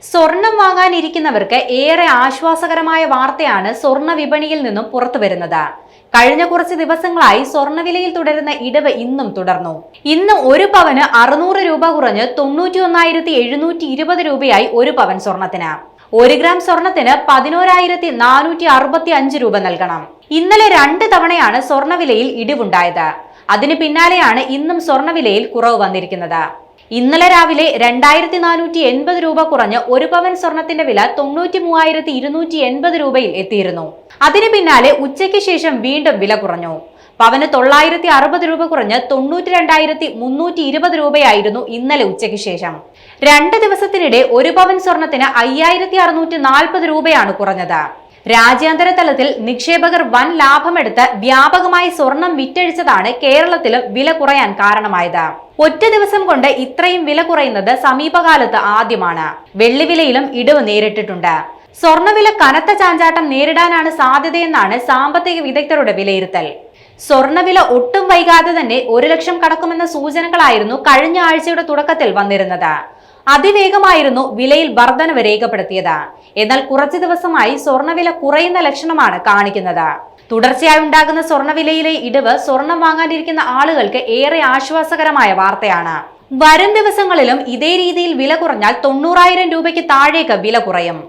സ്വർണം വാങ്ങാനിരിക്കുന്നവർക്ക് ഏറെ ആശ്വാസകരമായ വാർത്തയാണ് സ്വർണ്ണ വിപണിയിൽ നിന്നും പുറത്തു വരുന്നത്. കഴിഞ്ഞ കുറച്ച് ദിവസങ്ങളായി സ്വർണ്ണവിലയിൽ തുടരുന്ന ഇടിവ് ഇന്നും തുടർന്നു. ഇന്ന് ഒരു പവന് 600 രൂപ കുറഞ്ഞ് 91,720 രൂപയായി ഒരു പവൻ സ്വർണത്തിന്. 1 ഗ്രാം സ്വർണത്തിന് 11,465 രൂപ നൽകണം. ഇന്നലെ 2 തവണയാണ് സ്വർണ്ണവിലയിൽ ഇടിവുണ്ടായത്. അതിന് പിന്നാലെയാണ് ഇന്നും സ്വർണ്ണവിലയിൽ കുറവ് വന്നിരിക്കുന്നത്. ഇന്നലെ രാവിലെ 2,480 രൂപ കുറഞ്ഞ് ഒരു പവൻ സ്വർണത്തിന്റെ വില 93,280 രൂപയിൽ എത്തിയിരുന്നു. അതിന് പിന്നാലെ ഉച്ചയ്ക്ക് ശേഷം വീണ്ടും വില കുറഞ്ഞു. പവന് 960 രൂപ കുറഞ്ഞ് 92,320 രൂപയായിരുന്നു ഇന്നലെ ഉച്ചയ്ക്ക് ശേഷം. 2 ദിവസത്തിനിടെ ഒരു പവൻ സ്വർണത്തിന് 5,640 രൂപയാണ് കുറഞ്ഞത്. രാജ്യാന്തര തലത്തിൽ നിക്ഷേപകർ വൻ ലാഭമെടുത്ത് വ്യാപകമായി സ്വർണം വിറ്റഴിച്ചതാണ് കേരളത്തിലും വില കുറയാൻ കാരണമായത്. ഒറ്റ ദിവസം കൊണ്ട് ഇത്രയും വില കുറയുന്നത് സമീപകാലത്ത് ആദ്യമാണ്. വെള്ളിവിലയിലും ഇടിവ് നേരിട്ടിട്ടുണ്ട്. സ്വർണ്ണവില കനത്ത ചാഞ്ചാട്ടം നേരിടാനാണ് സാധ്യതയെന്നാണ് സാമ്പത്തിക വിദഗ്ധരുടെ വിലയിരുത്തൽ. സ്വർണ്ണവില ഒട്ടും വൈകാതെ തന്നെ 1 ലക്ഷം കടക്കുമെന്ന സൂചനകളായിരുന്നു കഴിഞ്ഞ ആഴ്ചയുടെ തുടക്കത്തിൽ വന്നിരുന്നത്. അതിവേഗമായിരുന്നു വിലയിൽ വർധനവ് രേഖപ്പെടുത്തിയത്. എന്നാൽ കുറച്ചു ദിവസമായി സ്വർണ്ണവില കുറയുന്ന ലക്ഷണമാണ് കാണിക്കുന്നത്. തുടർച്ചയായി ഉണ്ടാകുന്ന സ്വർണ്ണവിലയിലെ ഇടിവ് സ്വർണം വാങ്ങാനിരിക്കുന്ന ആളുകൾക്ക് ഏറെ ആശ്വാസകരമായ വാർത്തയാണ്. വരും ദിവസങ്ങളിലും ഇതേ രീതിയിൽ വില കുറഞ്ഞാൽ 90,000 രൂപയ്ക്ക് താഴേക്ക് വില കുറയും.